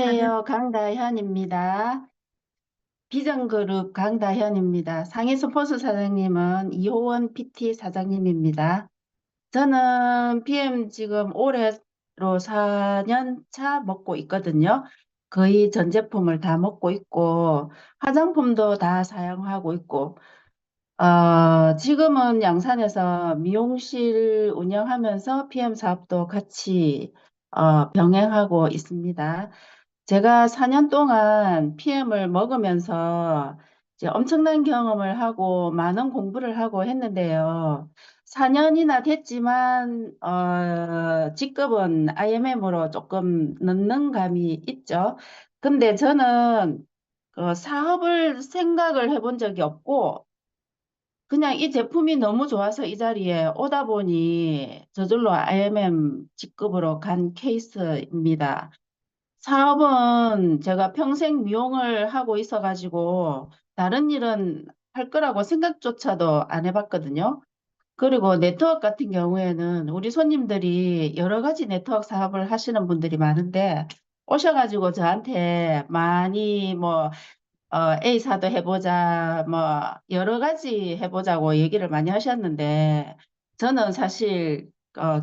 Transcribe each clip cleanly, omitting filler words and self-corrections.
안녕하세요. 강다현입니다. 비전그룹 강다현입니다. 상해스포츠 사장님은 이호원 PT 사장님입니다. 저는 PM 지금 올해로 4년 차 먹고 있거든요. 거의 전 제품을 다 먹고 있고, 화장품도 다 사용하고 있고, 지금은 양산에서 미용실 운영하면서 PM 사업도 같이 병행하고 있습니다. 제가 4년 동안 PM을 먹으면서 이제 엄청난 경험을 하고 많은 공부를 하고 했는데요. 4년이나 됐지만 직급은 IMM으로 조금 늦는 감이 있죠. 근데 저는 사업을 생각을 해본 적이 없고 그냥 이 제품이 너무 좋아서 이 자리에 오다 보니 저절로 IMM 직급으로 간 케이스입니다. 사업은 제가 평생 미용을 하고 있어가지고 다른 일은 할 거라고 생각조차도 안 해봤거든요. 그리고 네트워크 같은 경우에는 우리 손님들이 여러 가지 네트워크 사업을 하시는 분들이 많은데 오셔가지고 저한테 많이 뭐 A사도 해보자, 뭐, 여러 가지 해보자고 얘기를 많이 하셨는데, 저는 사실,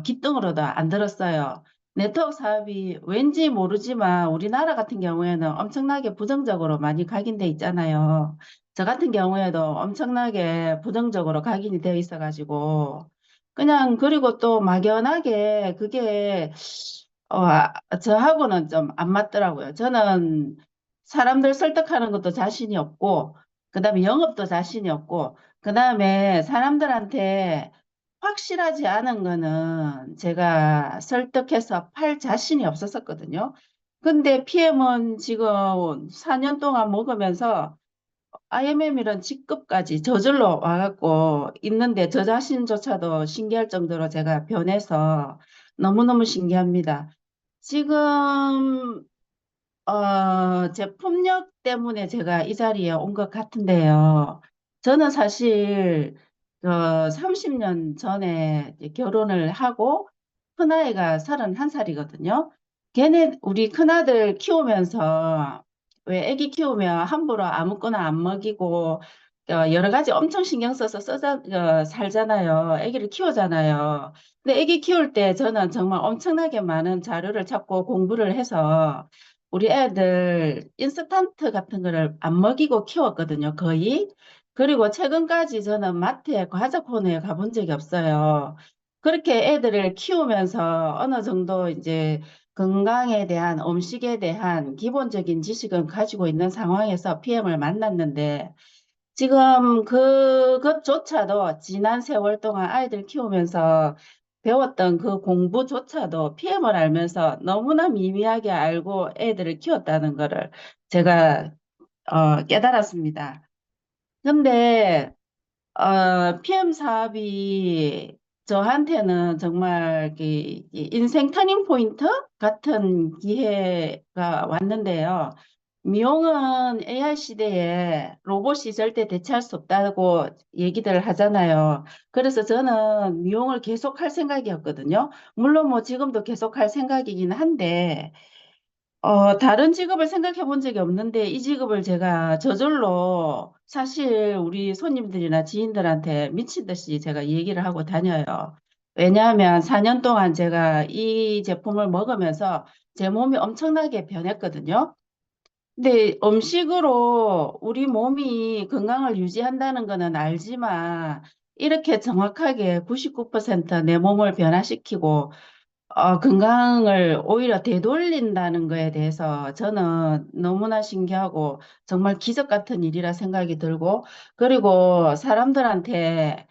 기뚱으로도 안 들었어요. 네트워크 사업이 왠지 모르지만 우리나라 같은 경우에는 엄청나게 부정적으로 많이 각인돼 있잖아요. 저 같은 경우에도 엄청나게 부정적으로 각인이 되어 있어가지고, 그냥, 그리고 또 막연하게 그게, 저하고는 좀 안 맞더라고요. 저는 사람들 설득하는 것도 자신이 없고, 그 다음에 영업도 자신이 없고, 그 다음에 사람들한테 확실하지 않은 거는 제가 설득해서 팔 자신이 없었었거든요. 근데 PM은 지금 4년 동안 먹으면서 IMM이란 직급까지 저절로 와갖고 있는데 저 자신조차도 신기할 정도로 제가 변해서 너무너무 신기합니다. 지금 제품력 때문에 제가 이 자리에 온 것 같은데요. 저는 사실 30년 전에 이제 결혼을 하고 큰아이가 31살이거든요. 걔네 우리 큰아들 키우면서 왜 애기 키우면 함부로 아무거나 안 먹이고 여러 가지 엄청 신경 써서 살잖아요. 애기를 키우잖아요. 근데 애기 키울 때 저는 정말 엄청나게 많은 자료를 찾고 공부를 해서 우리 애들 인스턴트 같은 거를 안 먹이고 키웠거든요, 거의. 그리고 최근까지 저는 마트에 과자 코너에 가본 적이 없어요. 그렇게 애들을 키우면서 어느 정도 이제 건강에 대한 음식에 대한 기본적인 지식은 가지고 있는 상황에서 PM을 만났는데 지금 그것조차도 지난 세월 동안 아이들 키우면서 배웠던 그 공부조차도 PM을 알면서 너무나 미미하게 알고 애들을 키웠다는 거를 제가 깨달았습니다. 근데 PM 사업이 저한테는 정말 인생 터닝 포인트 같은 기회가 왔는데요. 미용은 AI 시대에 로봇이 절대 대체할 수 없다고 얘기들 하잖아요. 그래서 저는 미용을 계속 할 생각이었거든요. 물론 뭐 지금도 계속 할 생각이긴 한데, 다른 직업을 생각해 본 적이 없는데 이 직업을 제가 저절로 사실 우리 손님들이나 지인들한테 미친 듯이 제가 얘기를 하고 다녀요. 왜냐하면 4년 동안 제가 이 제품을 먹으면서 제 몸이 엄청나게 변했거든요. 근데 음식으로 우리 몸이 건강을 유지한다는 거는 알지만 이렇게 정확하게 99%내 몸을 변화시키고 건강을 오히려 되돌린다는 거에 대해서 저는 너무나 신기하고 정말 기적 같은 일이라 생각이 들고 그리고 사람들한테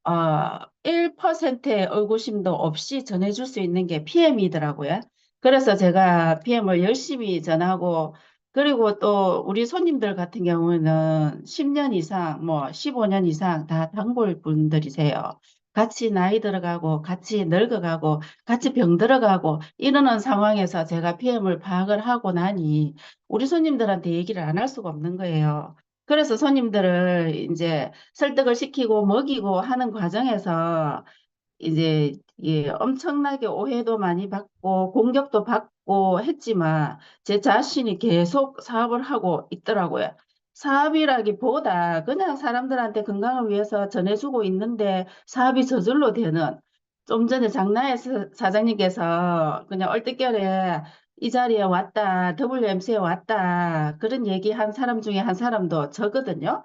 1%의 의구심도 없이 전해줄 수 있는 게 PM이더라고요. 그래서 제가 PM을 열심히 전하고, 그리고 또 우리 손님들 같은 경우는 10년 이상, 뭐 15년 이상 다 단골 분들이세요. 같이 나이 들어가고, 같이 늙어가고, 같이 병 들어가고, 이러는 상황에서 제가 PM을 파악을 하고 나니, 우리 손님들한테 얘기를 안 할 수가 없는 거예요. 그래서 손님들을 이제 설득을 시키고 먹이고 하는 과정에서 이제 엄청나게 오해도 많이 받고 공격도 받고 했지만 제 자신이 계속 사업을 하고 있더라고요. 사업이라기보다 그냥 사람들한테 건강을 위해서 전해주고 있는데 사업이 저절로 되는, 좀 전에 장나혜 사장님께서 그냥 얼떨결에 이 자리에 왔다, WMC에 왔다, 그런 얘기한 사람 중에 한 사람도 저거든요.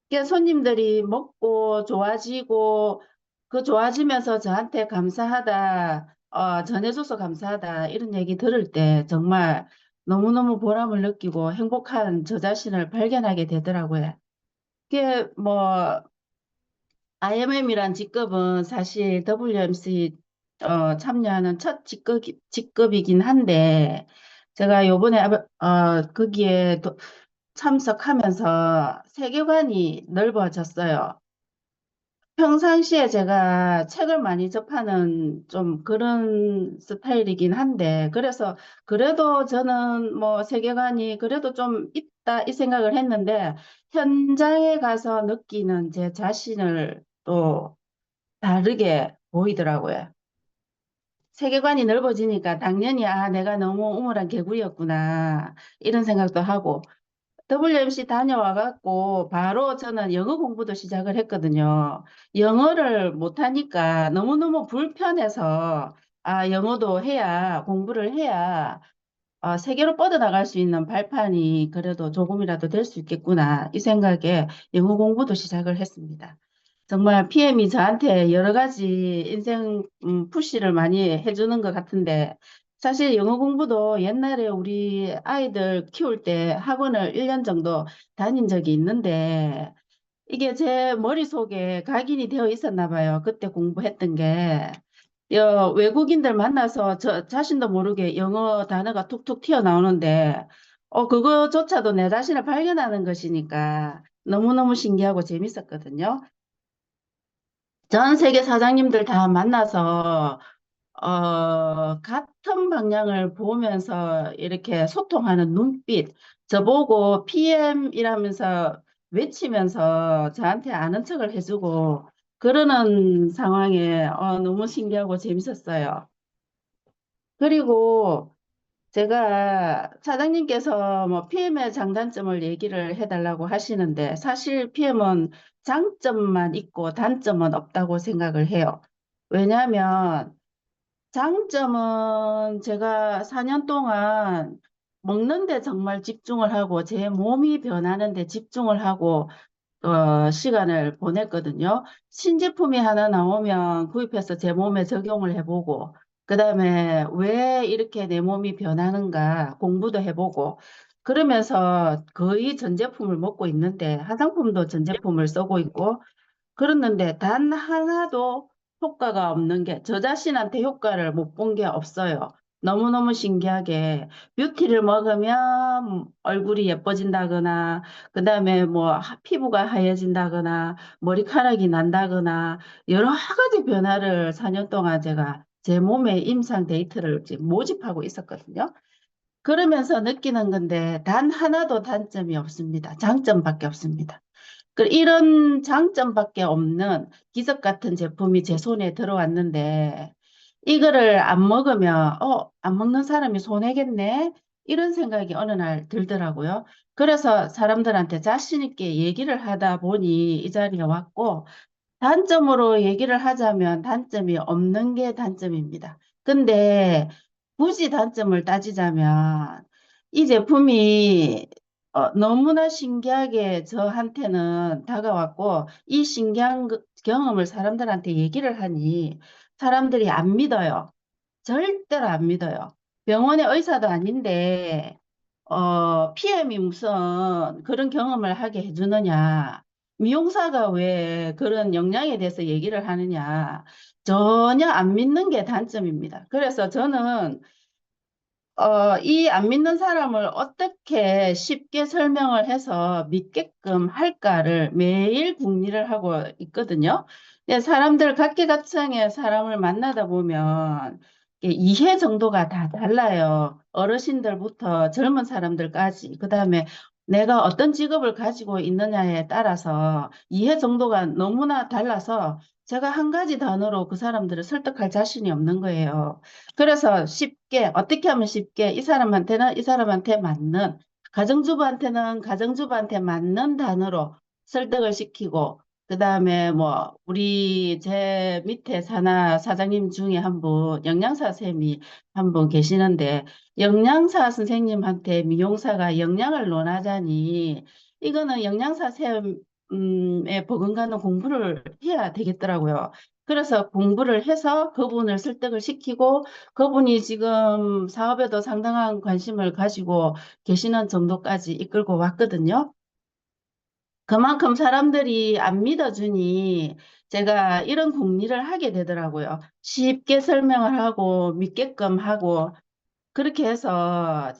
그러니까 손님들이 먹고 좋아지고 그 좋아지면서 저한테 감사하다, 전해줘서 감사하다 이런 얘기 들을 때 정말 너무너무 보람을 느끼고 행복한 저 자신을 발견하게 되더라고요. 그게 뭐 IMM이란 직급은 사실 WMC 참여하는 첫 직급이긴 한데 제가 요번에 거기에 참석하면서 세계관이 넓어졌어요. 평상시에 제가 책을 많이 접하는 좀 그런 스타일이긴 한데, 그래서 그래도 저는 뭐 세계관이 그래도 좀 있다 이 생각을 했는데, 현장에 가서 느끼는 제 자신을 또 다르게 보이더라고요. 세계관이 넓어지니까 당연히 내가 너무 우물한 개구리였구나 이런 생각도 하고, WMC 다녀와갖고 바로 저는 영어 공부도 시작을 했거든요. 영어를 못하니까 너무너무 불편해서 영어도 해야, 공부를 해야 세계로 뻗어나갈 수 있는 발판이 그래도 조금이라도 될 수 있겠구나 이 생각에 영어 공부도 시작을 했습니다. 정말 PM이 저한테 여러 가지 인생 푸시를 많이 해주는 것 같은데, 사실 영어 공부도 옛날에 우리 아이들 키울 때 학원을 1년 정도 다닌 적이 있는데 이게 제 머릿속에 각인이 되어 있었나 봐요. 그때 공부했던 게. 외국인들 만나서 저 자신도 모르게 영어 단어가 툭툭 튀어나오는데, 그거조차도 내 자신을 발견하는 것이니까 너무너무 신기하고 재밌었거든요. 전 세계 사장님들 다 만나서, 같은 방향을 보면서 이렇게 소통하는 눈빛, 저보고 PM이라면서 외치면서 저한테 아는 척을 해주고, 그러는 상황에 너무 신기하고 재밌었어요. 그리고 제가 사장님께서 뭐 PM의 장단점을 얘기를 해달라고 하시는데 사실 PM은 장점만 있고 단점은 없다고 생각을 해요. 왜냐하면 장점은 제가 4년 동안 먹는데 정말 집중을 하고 제 몸이 변하는 데 집중을 하고 시간을 보냈거든요. 신제품이 하나 나오면 구입해서 제 몸에 적용을 해보고, 그 다음에 왜 이렇게 내 몸이 변하는가 공부도 해보고, 그러면서 거의 전 제품을 먹고 있는데, 화장품도 전 제품을 쓰고 있고, 그랬는데 단 하나도 효과가 없는 게 저 자신한테 효과를 못 본 게 없어요. 너무너무 신기하게 뷰티를 먹으면 얼굴이 예뻐진다거나 그다음에 뭐 피부가 하얘진다거나 머리카락이 난다거나 여러 가지 변화를 4년 동안 제가 제 몸에 임상 데이터를 이제 모집하고 있었거든요. 그러면서 느끼는 건데 단 하나도 단점이 없습니다. 장점밖에 없습니다. 이런 장점밖에 없는 기적 같은 제품이 제 손에 들어왔는데, 이거를 안 먹으면, 안 먹는 사람이 손해겠네? 이런 생각이 어느 날 들더라고요. 그래서 사람들한테 자신 있게 얘기를 하다 보니 이 자리에 왔고, 단점으로 얘기를 하자면 단점이 없는 게 단점입니다. 근데 굳이 단점을 따지자면 이 제품이 너무나 신기하게 저한테는 다가왔고 이 신기한 경험을 사람들한테 얘기를 하니 사람들이 안 믿어요. 절대로 안 믿어요. 병원의 의사도 아닌데, PM이 무슨 그런 경험을 하게 해주느냐. 미용사가 왜 그런 영양에 대해서 얘기를 하느냐. 전혀 안 믿는 게 단점입니다. 그래서 저는 이 안 믿는 사람을 어떻게 쉽게 설명을 해서 믿게끔 할까를 매일 궁리를 하고 있거든요. 근데 사람들 각계각층의 사람을 만나다 보면 이게 이해 정도가 다 달라요. 어르신들부터 젊은 사람들까지. 그다음에 내가 어떤 직업을 가지고 있느냐에 따라서 이해 정도가 너무나 달라서 제가 한 가지 단어로 그 사람들을 설득할 자신이 없는 거예요. 그래서 쉽게, 어떻게 하면 쉽게 이 사람한테는 이 사람한테 맞는, 가정주부한테는 가정주부한테 맞는 단어로 설득을 시키고, 그 다음에 뭐, 우리 제 밑에 사나 사장님 중에 한 분, 영양사 쌤이 한 분 계시는데, 영양사 선생님한테 미용사가 영양을 논하자니 이거는 영양사 쌤에 버금가는 공부를 해야 되겠더라고요. 그래서 공부를 해서 그분을 설득을 시키고 그분이 지금 사업에도 상당한 관심을 가지고 계시는 정도까지 이끌고 왔거든요. 그만큼 사람들이 안 믿어주니 제가 이런 공리를 하게 되더라고요. 쉽게 설명을 하고 믿게끔 하고 그렇게 해서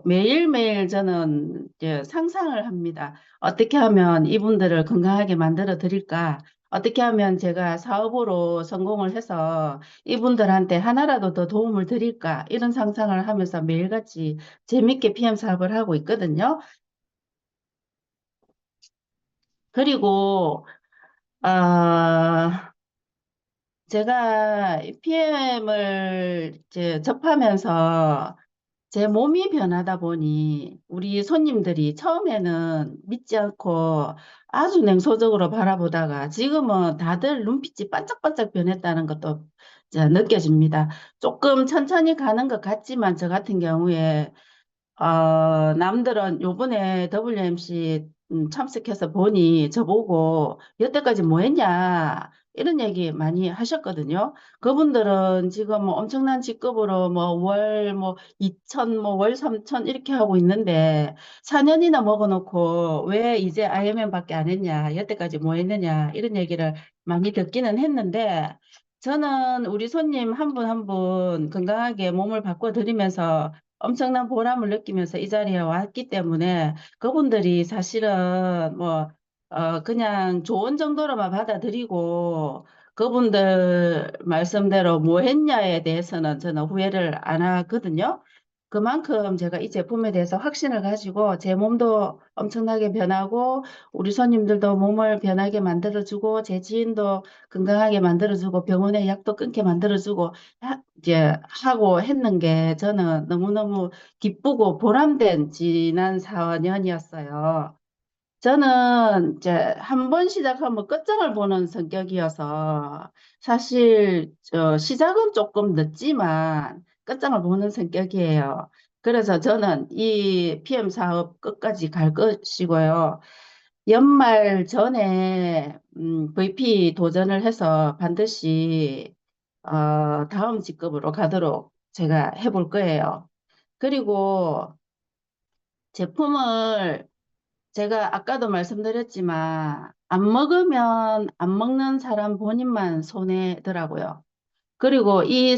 매일매일 저는 이제 상상을 합니다. 어떻게 하면 이분들을 건강하게 만들어 드릴까? 어떻게 하면 제가 사업으로 성공을 해서 이분들한테 하나라도 더 도움을 드릴까? 이런 상상을 하면서 매일같이 재밌게 PM 사업을 하고 있거든요. 그리고 제가 PM을 이제 접하면서 제 몸이 변하다 보니 우리 손님들이 처음에는 믿지 않고 아주 냉소적으로 바라보다가 지금은 다들 눈빛이 반짝반짝 변했다는 것도 이제 느껴집니다. 조금 천천히 가는 것 같지만 저 같은 경우에 남들은 요번에 WMC 참석해서 보니 저보고 여태까지 뭐 했냐 이런 얘기 많이 하셨거든요. 그분들은 지금 뭐 엄청난 직급으로 뭐 월 뭐 2천 뭐 월 3천 이렇게 하고 있는데 4년이나 먹어놓고 왜 이제 IMM밖에 안 했냐 여태까지 뭐 했느냐 이런 얘기를 많이 듣기는 했는데 저는 우리 손님 한 분 한 분 건강하게 몸을 바꿔드리면서 엄청난 보람을 느끼면서 이 자리에 왔기 때문에 그분들이 사실은 뭐, 그냥 좋은 정도로만 받아들이고 그분들 말씀대로 뭐 했냐에 대해서는 저는 후회를 안 하거든요. 그만큼 제가 이 제품에 대해서 확신을 가지고 제 몸도 엄청나게 변하고 우리 손님들도 몸을 변하게 만들어주고 제 지인도 건강하게 만들어주고 병원에 약도 끊게 만들어주고 이제 하고 했는 게 저는 너무너무 기쁘고 보람된 지난 4년이었어요. 저는 이제 한 번 시작하면 끝장을 보는 성격이어서 사실 시작은 조금 늦지만 끝장을 보는 성격이에요. 그래서 저는 이 PM 사업 끝까지 갈 것이고요. 연말 전에 VP 도전을 해서 반드시 다음 직급으로 가도록 제가 해볼 거예요. 그리고 제품을 제가 아까도 말씀드렸지만 안 먹으면 안 먹는 사람 본인만 손해더라고요. 그리고 이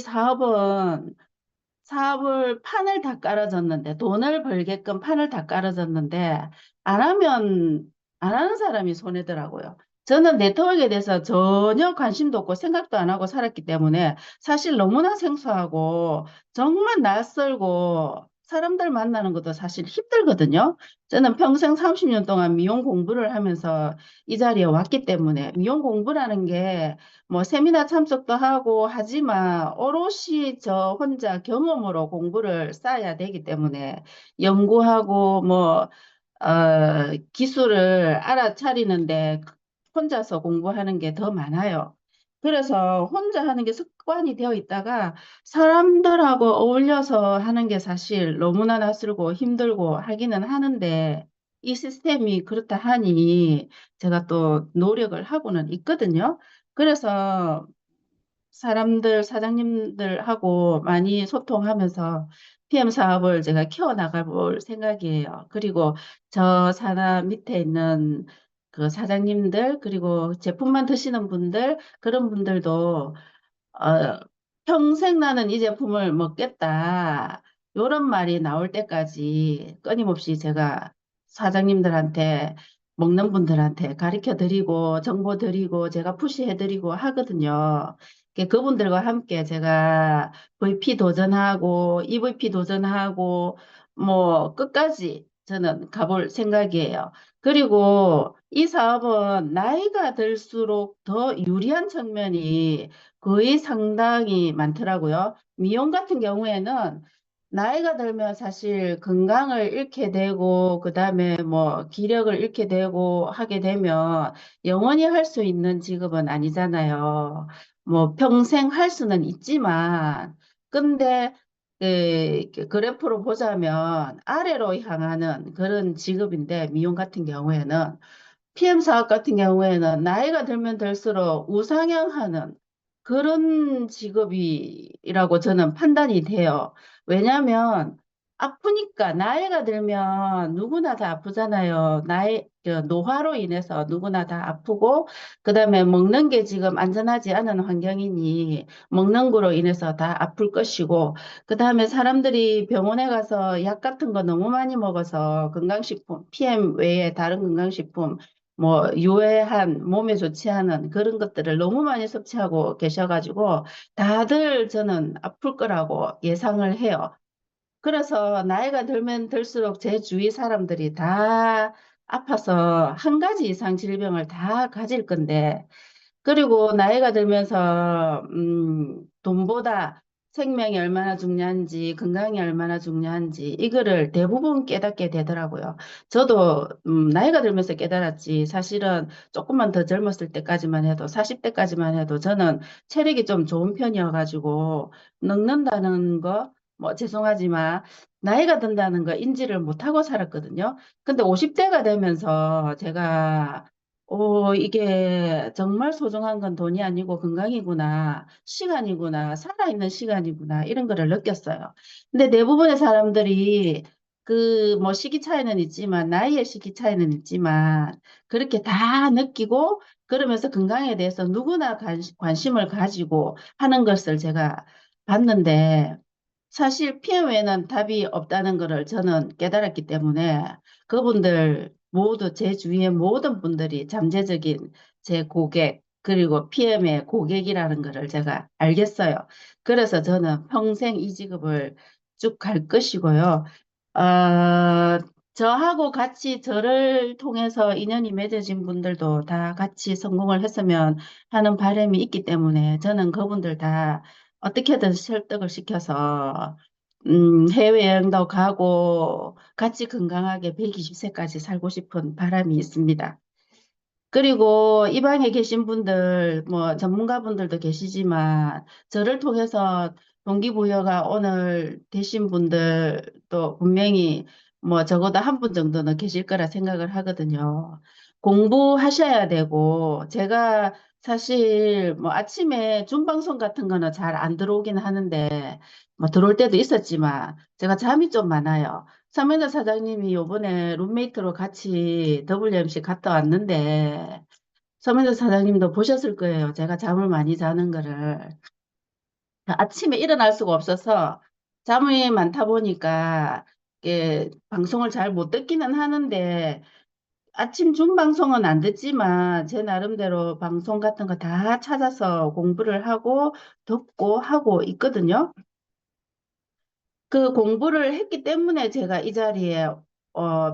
사업을 판을 다 깔아줬는데 돈을 벌게끔 판을 다 깔아줬는데 안 하면 안 하는 사람이 손해더라고요. 저는 네트워크에 대해서 전혀 관심도 없고 생각도 안 하고 살았기 때문에 사실 너무나 생소하고 정말 낯설고 사람들 만나는 것도 사실 힘들거든요. 저는 평생 30년 동안 미용 공부를 하면서 이 자리에 왔기 때문에 미용 공부라는 게 뭐 세미나 참석도 하고 하지만 오롯이 저 혼자 경험으로 공부를 쌓아야 되기 때문에 연구하고 뭐 기술을 알아차리는데 혼자서 공부하는 게 더 많아요. 그래서 혼자 하는 게 습관이 되어 있다가 사람들하고 어울려서 하는 게 사실 너무나 낯설고 힘들고 하기는 하는데 이 시스템이 그렇다 하니 제가 또 노력을 하고는 있거든요. 그래서 사장님들하고 많이 소통하면서 PM 사업을 제가 키워나갈 볼 생각이에요. 그리고 저 산하 밑에 있는 그 사장님들, 그리고 제품만 드시는 분들, 그런 분들도 어, 평생 나는 이 제품을 먹겠다. 요런 말이 나올 때까지 끊임없이 제가 사장님들한테 먹는 분들한테 가르쳐 드리고 정보 드리고 제가 푸시해 드리고 하거든요. 그분들과 함께 제가 VP 도전하고 EVP 도전하고 뭐 끝까지 저는 가볼 생각이에요. 그리고 이 사업은 나이가 들수록 더 유리한 측면이 거의 상당히 많더라고요. 미용 같은 경우에는 나이가 들면 사실 건강을 잃게 되고, 그다음에 뭐 기력을 잃게 되고 하게 되면 영원히 할 수 있는 직업은 아니잖아요. 뭐 평생 할 수는 있지만, 근데 그래프로 보자면 아래로 향하는 그런 직업인데, 미용 같은 경우에는 PM 사업 같은 경우에는 나이가 들면 들수록 우상향하는 그런 직업이라고 저는 판단이 돼요. 왜냐하면 아프니까, 나이가 들면 누구나 다 아프잖아요. 노화로 인해서 누구나 다 아프고, 그다음에 먹는 게 지금 안전하지 않은 환경이니 먹는 거로 인해서 다 아플 것이고, 그다음에 사람들이 병원에 가서 약 같은 거 너무 많이 먹어서 건강식품, PM 외에 다른 건강식품 뭐 유해한 몸에 좋지 않은 그런 것들을 너무 많이 섭취하고 계셔가지고 다들 저는 아플 거라고 예상을 해요. 그래서 나이가 들면 들수록 제 주위 사람들이 다 아파서 한 가지 이상 질병을 다 가질 건데, 그리고 나이가 들면서 돈보다 생명이 얼마나 중요한지, 건강이 얼마나 중요한지 이거를 대부분 깨닫게 되더라고요. 저도 나이가 들면서 깨달았지. 사실은 조금만 더 젊었을 때까지만 해도, 40대까지만 해도 저는 체력이 좀 좋은 편이어가지고 늙는다는 거, 뭐 죄송하지만 나이가 든다는 거 인지를 못하고 살았거든요. 근데 50대가 되면서 제가 이게 정말 소중한 건 돈이 아니고 건강이구나, 시간이구나, 살아있는 시간이구나, 이런 거를 느꼈어요. 근데 대부분의 사람들이 뭐 시기 차이는 있지만, 나이의 시기 차이는 있지만, 그렇게 다 느끼고, 그러면서 건강에 대해서 누구나 관심을 가지고 하는 것을 제가 봤는데, 사실 피임에는 답이 없다는 것을 저는 깨달았기 때문에 그분들 모두, 제 주위의 모든 분들이 잠재적인 제 고객, 그리고 PM의 고객이라는 것을 제가 알겠어요. 그래서 저는 평생 이 직업을 쭉 갈 것이고요. 저하고 같이 저를 통해서 인연이 맺어진 분들도 다 같이 성공을 했으면 하는 바람이 있기 때문에 저는 그분들 다 어떻게든 설득을 시켜서 해외여행도 가고 같이 건강하게 120세까지 살고 싶은 바람이 있습니다. 그리고 이 방에 계신 분들, 뭐 전문가분들도 계시지만 저를 통해서 동기부여가 오늘 되신 분들도 분명히 뭐 적어도 한 분 정도는 계실 거라 생각을 하거든요. 공부하셔야 되고, 제가 사실 뭐 아침에 줌방송 같은 거는 잘 안 들어오긴 하는데, 뭐 들어올 때도 있었지만 제가 잠이 좀 많아요. 서명자 사장님이 요번에 룸메이트로 같이 WMC 갔다 왔는데, 서명자 사장님도 보셨을 거예요. 제가 잠을 많이 자는 거를. 아침에 일어날 수가 없어서 잠이 많다 보니까 이게 방송을 잘 못 듣기는 하는데, 아침 줌 방송은 안 듣지만 제 나름대로 방송 같은 거 다 찾아서 공부를 하고 듣고 하고 있거든요. 그 공부를 했기 때문에 제가 이 자리에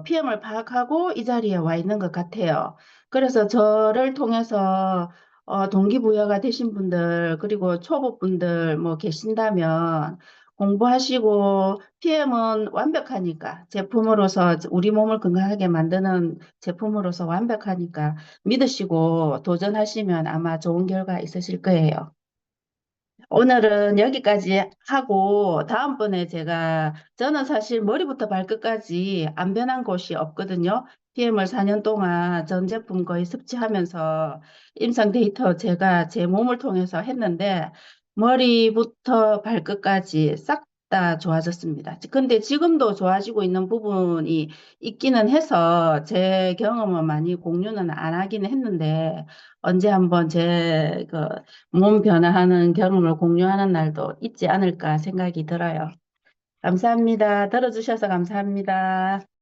PM을 파악하고 이 자리에 와 있는 것 같아요. 그래서 저를 통해서 동기부여가 되신 분들, 그리고 초보분들 뭐 계신다면 공부하시고, PM은 완벽하니까, 제품으로서 우리 몸을 건강하게 만드는 제품으로서 완벽하니까 믿으시고 도전하시면 아마 좋은 결과 있으실 거예요. 오늘은 여기까지 하고, 다음번에 저는 사실 머리부터 발끝까지 안 변한 곳이 없거든요. PM을 4년 동안 전 제품 거의 섭취하면서 임상 데이터 제가 제 몸을 통해서 했는데, 머리부터 발끝까지 싹 다 좋아졌습니다. 근데 지금도 좋아지고 있는 부분이 있기는 해서 제 경험은 많이 공유는 안 하긴 했는데, 언제 한번 몸 변화하는 경험을 공유하는 날도 있지 않을까 생각이 들어요. 감사합니다. 들어주셔서 감사합니다.